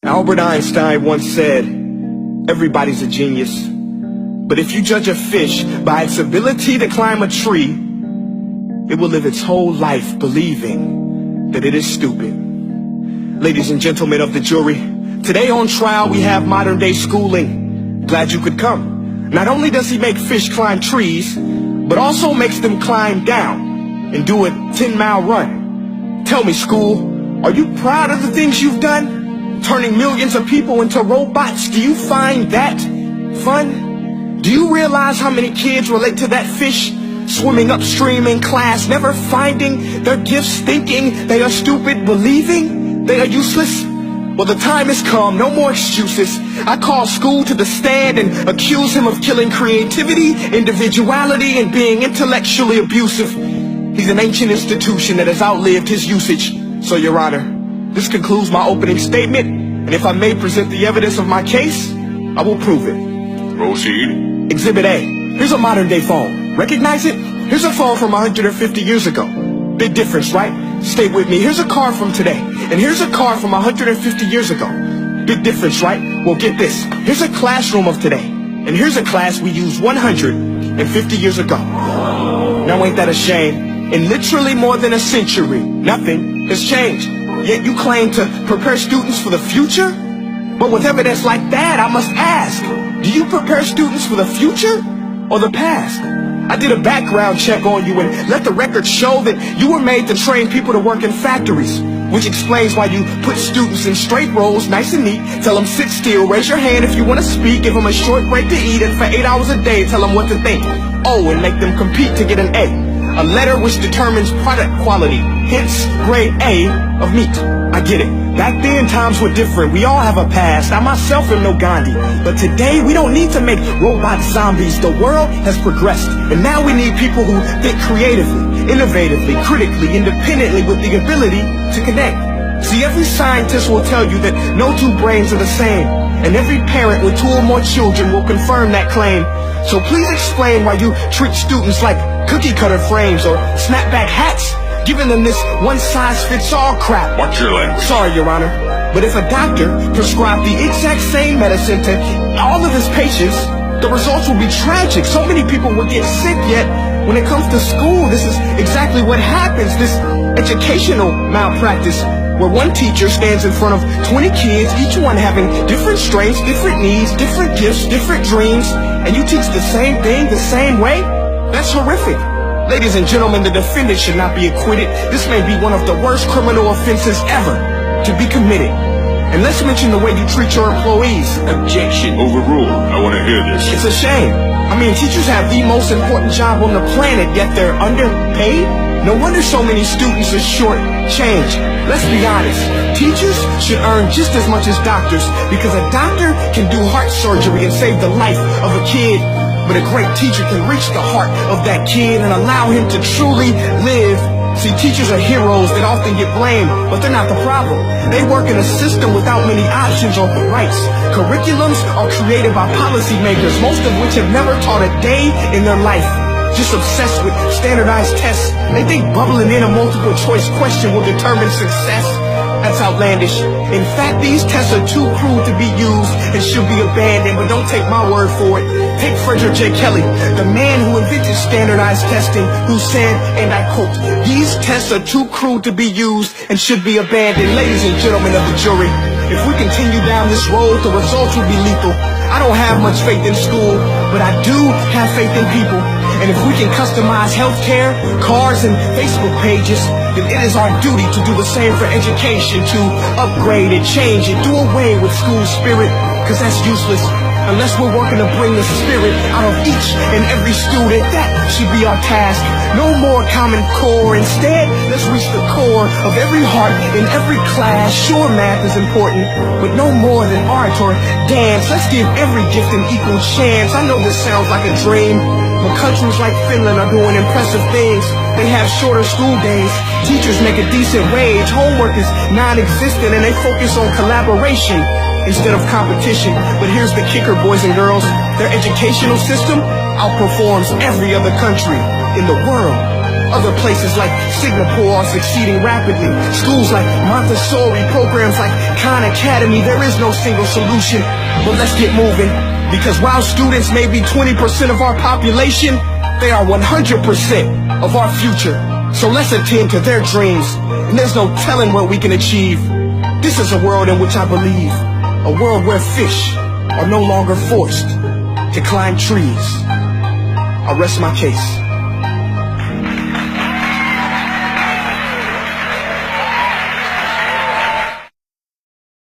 Albert Einstein once said, everybody's a genius. But if you judge a fish by its ability to climb a tree, it will live its whole life believing that it is stupid. Ladies and gentlemen of the jury, today on trial we have modern day schooling. Glad you could come. Not only does he make fish climb trees, but also makes them climb down and do a 10-mile run. Tell me, school, are you proud of the things you've done? Turning millions of people into robots, do you find that fun? Do you realize how many kids relate to that fish swimming upstream in class, never finding their gifts, thinking they are stupid, believing they are useless? Well, the time has come, no more excuses. I call school to the stand and accuse him of killing creativity, individuality, and being intellectually abusive. He's an ancient institution that has outlived his usage. So, Your Honor, this concludes my opening statement, and if I may present the evidence of my case, I will prove it. Proceed. Exhibit A. Here's a modern day phone. Recognize it? Here's a phone from 150 years ago. Big difference, right? Stay with me. Here's a car from today, and here's a car from 150 years ago. Big difference, right? Well, get this. Here's a classroom of today, and here's a class we used 150 years ago. Now ain't that a shame? In literally more than a century, nothing has changed. Yet you claim to prepare students for the future? But with evidence like that, I must ask, do you prepare students for the future or the past? I did a background check on you and let the record show that you were made to train people to work in factories, which explains why you put students in straight rows, nice and neat, tell them sit still, raise your hand if you want to speak, give them a short break to eat, and for 8 hours a day tell them what to think. Oh, and make them compete to get an A letter which determines product quality, hence grade A of meat. I get it. Back then, times were different. We all have a past. I myself am no Gandhi. But today, we don't need to make robot zombies. The world has progressed. And now we need people who think creatively, innovatively, critically, independently, with the ability to connect. See, every scientist will tell you that no two brains are the same. And every parent with 2 or more children will confirm that claim. So please explain why you treat students like cookie cutter frames or snapback hats, giving them this one-size-fits-all crap. Watch your language. Sorry, Your Honor, but if a doctor prescribed the exact same medicine to all of his patients, the results will be tragic. So many people will get sick, yet when it comes to school, this is exactly what happens. This educational malpractice, where one teacher stands in front of 20 kids, each one having different strengths, different needs, different gifts, different dreams, and you teach the same thing the same way? That's horrific. Ladies and gentlemen, the defendant should not be acquitted. This may be one of the worst criminal offenses ever to be committed. And let's mention the way you treat your employees. Objection. Overruled. I want to hear this. It's a shame. I mean, teachers have the most important job on the planet, yet they're underpaid? No wonder so many students are short-changed. Let's be honest. Teachers should earn just as much as doctors, because a doctor can do heart surgery and save the life of a kid. But a great teacher can reach the heart of that kid and allow him to truly live. See, teachers are heroes that often get blamed, but they're not the problem. They work in a system without many options or rights. Curriculums are created by policymakers, most of which have never taught a day in their life. Just obsessed with standardized tests. They think bubbling in a multiple choice question will determine success. That's outlandish. In fact, these tests are too cruel to be used and should be abandoned, but don't take my word for it. Take Frederick J. Kelly, the man who invented standardized testing, who said, and I quote, "These tests are too cruel to be used and should be abandoned." Ladies and gentlemen of the jury, if we continue down this road, the results will be lethal. I don't have much faith in school, but I do have faith in people. And if we can customize healthcare, cars, and Facebook pages, then it is our duty to do the same for education, to upgrade it, change it, do away with school spirit, because that's useless. Unless we're working to bring the spirit out of each and every student, that should be our task. No more Common Core. Instead, let's reach the core of every heart in every class. Sure, math is important, but no more than art or dance. Let's give every gift an equal chance. I know this sounds like a dream, but countries like Finland are doing impressive things. They have shorter school days. Teachers make a decent wage. Homework is non-existent, and they focus on collaboration instead of competition. But here's the kicker, boys and girls. Their educational system outperforms every other country in the world. Other places like Singapore are succeeding rapidly. Schools like Montessori, programs like Khan Academy, there is no single solution. But let's get moving, because while students may be 20% of our population, they are 100% of our future. So let's attend to their dreams, and there's no telling what we can achieve. This is a world in which I believe, a world where fish are no longer forced to climb trees. I rest my case.